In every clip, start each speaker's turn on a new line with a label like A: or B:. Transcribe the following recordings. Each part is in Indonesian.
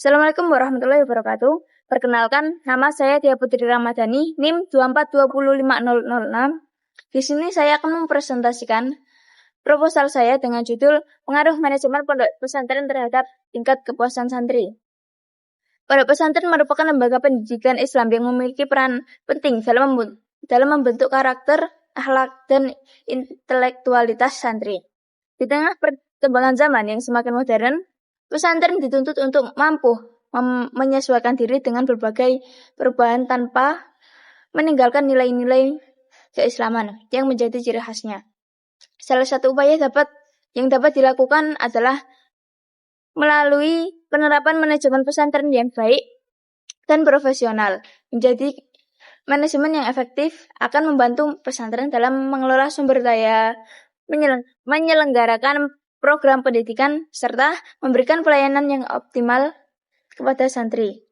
A: Assalamualaikum warahmatullahi wabarakatuh. Perkenalkan, nama saya Tia Putri Ramadhani, NIM 2425006. Di sini saya akan mempresentasikan proposal saya dengan judul Pengaruh Manajemen Pondok Pesantren Terhadap Tingkat Kepuasan Santri. Pondok pesantren merupakan lembaga pendidikan Islam yang memiliki peran penting dalam membentuk karakter, akhlak, dan intelektualitas santri. Di tengah perkembangan zaman yang semakin modern, pesantren dituntut untuk mampu menyesuaikan diri dengan berbagai perubahan tanpa meninggalkan nilai-nilai keislaman yang menjadi ciri khasnya. Salah satu upaya yang dapat dilakukan adalah melalui penerapan manajemen pesantren yang baik dan profesional. Menjadi manajemen yang efektif akan membantu pesantren dalam mengelola sumber daya, menyelenggarakan program pendidikan, serta memberikan pelayanan yang optimal kepada santri.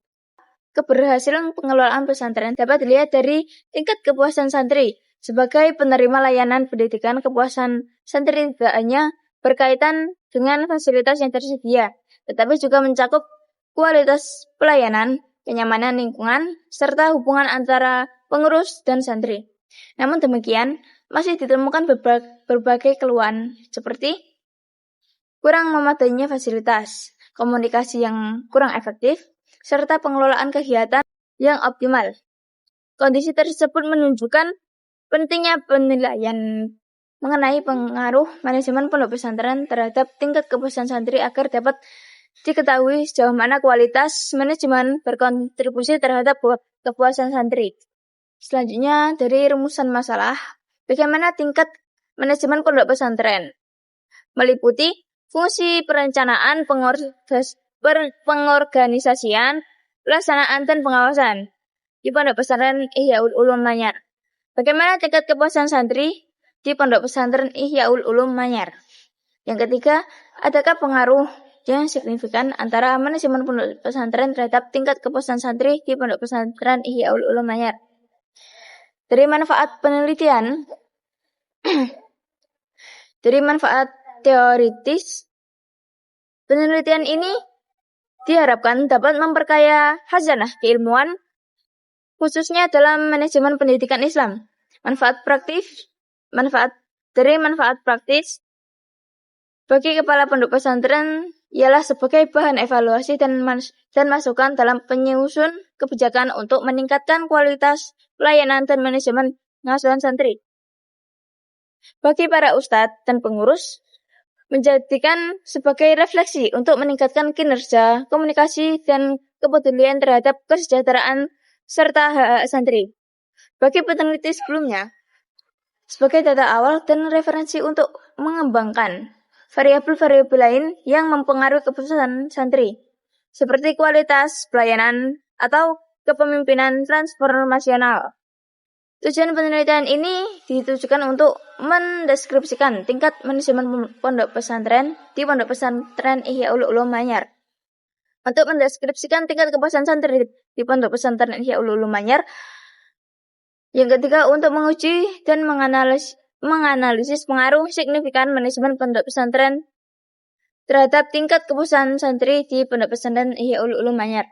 A: Keberhasilan pengelolaan pesantren dapat dilihat dari tingkat kepuasan santri. Sebagai penerima layanan pendidikan, kepuasan santri tidak hanya berkaitan dengan fasilitas yang tersedia, tetapi juga mencakup kualitas pelayanan, kenyamanan lingkungan, serta hubungan antara pengurus dan santri. Namun demikian, masih ditemukan berbagai keluhan seperti kurang memadainya fasilitas, komunikasi yang kurang efektif, serta pengelolaan kegiatan yang optimal. Kondisi tersebut menunjukkan pentingnya penilaian mengenai pengaruh manajemen pondok pesantren terhadap tingkat kepuasan santri agar dapat diketahui sejauh mana kualitas manajemen berkontribusi terhadap kepuasan santri. Selanjutnya, dari rumusan masalah, bagaimana tingkat manajemen pondok pesantren? Meliputi fungsi perencanaan, pengorganisasian, pelaksanaan, dan pengawasan di pondok pesantren Ihyaul Ulum Manyar. Bagaimana tingkat kepuasan santri di pondok pesantren Ihyaul Ulum Manyar? Yang ketiga, adakah pengaruh yang signifikan antara manajemen pondok pesantren terhadap tingkat kepuasan santri di pondok pesantren Ihyaul Ulum Manyar? Dari manfaat penelitian, dari manfaat teoritis, penelitian ini diharapkan dapat memperkaya khazanah keilmuan, khususnya dalam manajemen pendidikan Islam. Manfaat praktis bagi kepala pondok pesantren ialah sebagai bahan evaluasi dan masukan dalam penyusun kebijakan untuk meningkatkan kualitas pelayanan dan manajemen pengasuhan santri. Bagi para ustadz dan pengurus, menjadikan sebagai refleksi untuk meningkatkan kinerja, komunikasi, dan kepedulian terhadap kesejahteraan serta hak santri. Bagi peneliti sebelumnya, sebagai data awal dan referensi untuk mengembangkan variabel-variabel lain yang mempengaruhi kepuasan santri, seperti kualitas pelayanan atau kepemimpinan transformasional. Tujuan penelitian ini ditujukan untuk mendeskripsikan tingkat manajemen pondok pesantren di pondok pesantren Ihyaul Ulum Manyar. Untuk mendeskripsikan tingkat kepuasan santri di pondok pesantren Ihyaul Ulum Manyar. Yang ketiga, untuk menguji dan menganalisis pengaruh signifikan manajemen pondok pesantren terhadap tingkat kepuasan santri di pondok pesantren Ihyaul Ulum Manyar.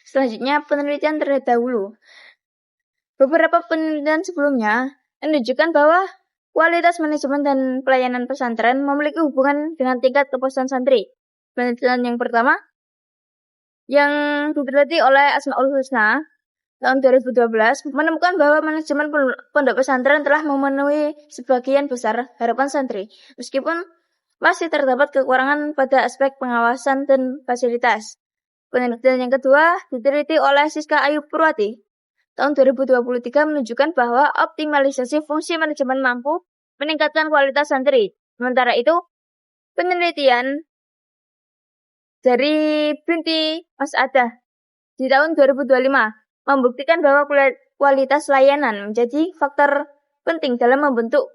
A: Selanjutnya, penelitian terdahulu. Beberapa penelitian sebelumnya menunjukkan bahwa kualitas manajemen dan pelayanan pesantren memiliki hubungan dengan tingkat kepuasan santri. Penelitian yang pertama, yang diteliti oleh Asmaul Husna tahun 2012, menemukan bahwa manajemen pondok pesantren telah memenuhi sebagian besar harapan santri, meskipun masih terdapat kekurangan pada aspek pengawasan dan fasilitas. Penelitian yang kedua diteliti oleh Siska Ayub Purwati tahun 2023 menunjukkan bahwa optimalisasi fungsi manajemen mampu meningkatkan kualitas santri. Sementara itu, penelitian dari Binti Mas'adah di tahun 2025 membuktikan bahwa kualitas layanan menjadi faktor penting dalam membentuk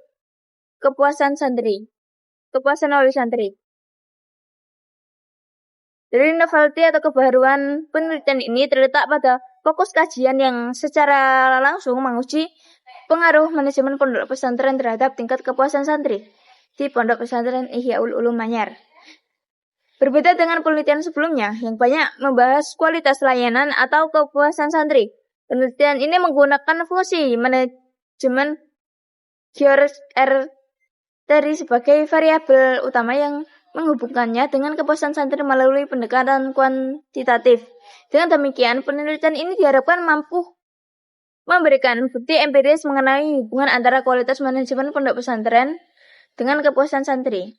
A: kepuasan oleh santri. Dari novelty atau kebaruan penelitian ini terletak pada fokus kajian yang secara langsung menguji pengaruh manajemen pondok pesantren terhadap tingkat kepuasan santri di pondok pesantren Ihyaul Ulum Manyar. Berbeda dengan penelitian sebelumnya yang banyak membahas kualitas layanan atau kepuasan santri. Penelitian ini menggunakan fungsi manajemen geoarteri sebagai variabel utama yang menghubungkannya dengan kepuasan santri melalui pendekatan kuantitatif. Dengan demikian, penelitian ini diharapkan mampu memberikan bukti empiris mengenai hubungan antara kualitas manajemen pondok pesantren dengan kepuasan santri.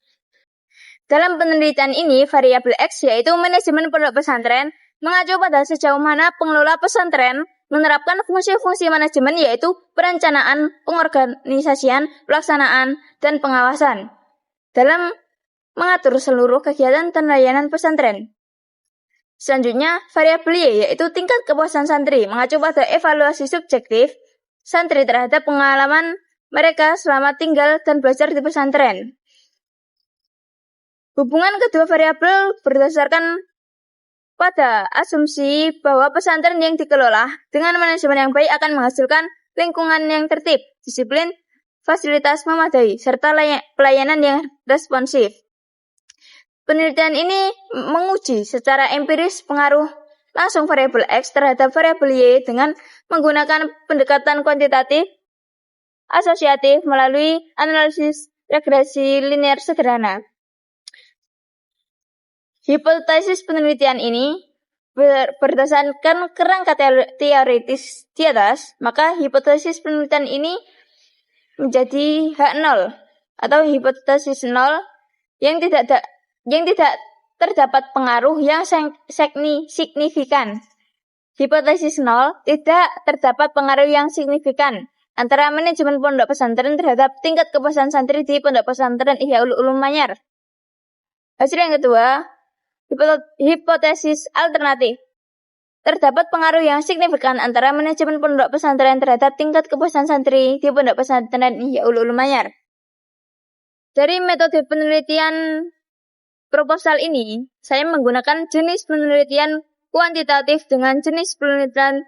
A: Dalam penelitian ini, variabel X yaitu manajemen pondok pesantren mengacu pada sejauh mana pengelola pesantren menerapkan fungsi-fungsi manajemen yaitu perencanaan, pengorganisasian, pelaksanaan, dan pengawasan dalam mengatur seluruh kegiatan dan layanan pesantren. Selanjutnya, variabel Y yaitu tingkat kepuasan santri mengacu pada evaluasi subjektif santri terhadap pengalaman mereka selama tinggal dan belajar di pesantren. Hubungan kedua variabel berdasarkan pada asumsi bahwa pesantren yang dikelola dengan manajemen yang baik akan menghasilkan lingkungan yang tertib, disiplin, fasilitas memadai, serta pelayanan yang responsif. Penelitian ini menguji secara empiris pengaruh langsung variabel X terhadap variabel Y dengan menggunakan pendekatan kuantitatif asosiatif melalui analisis regresi linear sederhana. Hipotesis penelitian ini berdasarkan kerangka teoritis di atas, maka hipotesis penelitian ini menjadi H0 atau hipotesis 0 yang tidak terdapat pengaruh yang signifikan. Hipotesis 0 tidak terdapat pengaruh yang signifikan antara manajemen pondok pesantren terhadap tingkat kepuasan santri di pondok pesantren Ihyaul Ulum Manyar. Hasil yang kedua, hipotesis alternatif. Terdapat pengaruh yang signifikan antara manajemen pondok pesantren terhadap tingkat kepuasan santri di pondok pesantren Ihyaul Ulum Manyar. Dari metode penelitian proposal ini, saya menggunakan jenis penelitian kuantitatif dengan jenis penelitian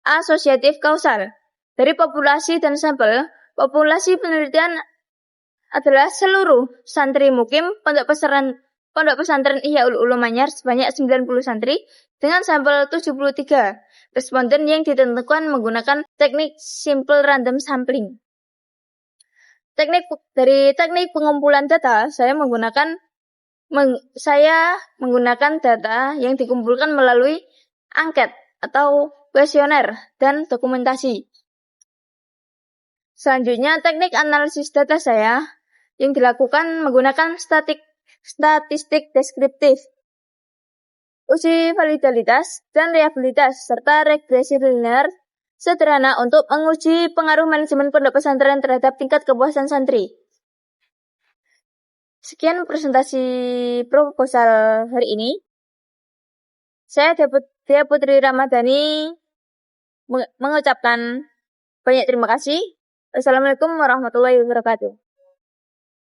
A: asosiatif kausal. Dari populasi dan sampel, populasi penelitian adalah seluruh santri mukim pondok pesantren Ihyaul Ulum Manyar sebanyak 90 santri dengan sampel 73 responden yang ditentukan menggunakan teknik simple random sampling. Dari teknik pengumpulan data, saya menggunakan data yang dikumpulkan melalui angket atau kuesioner dan dokumentasi. Selanjutnya, teknik analisis data saya yang dilakukan menggunakan statistik deskriptif, uji validalitas dan reliabilitas, serta regresi linear sederhana untuk menguji pengaruh manajemen pondok pesantren terhadap tingkat kepuasan santri. Sekian presentasi proposal hari ini. Saya Dea Putri Ramadhani mengucapkan banyak terima kasih. Assalamualaikum warahmatullahi wabarakatuh.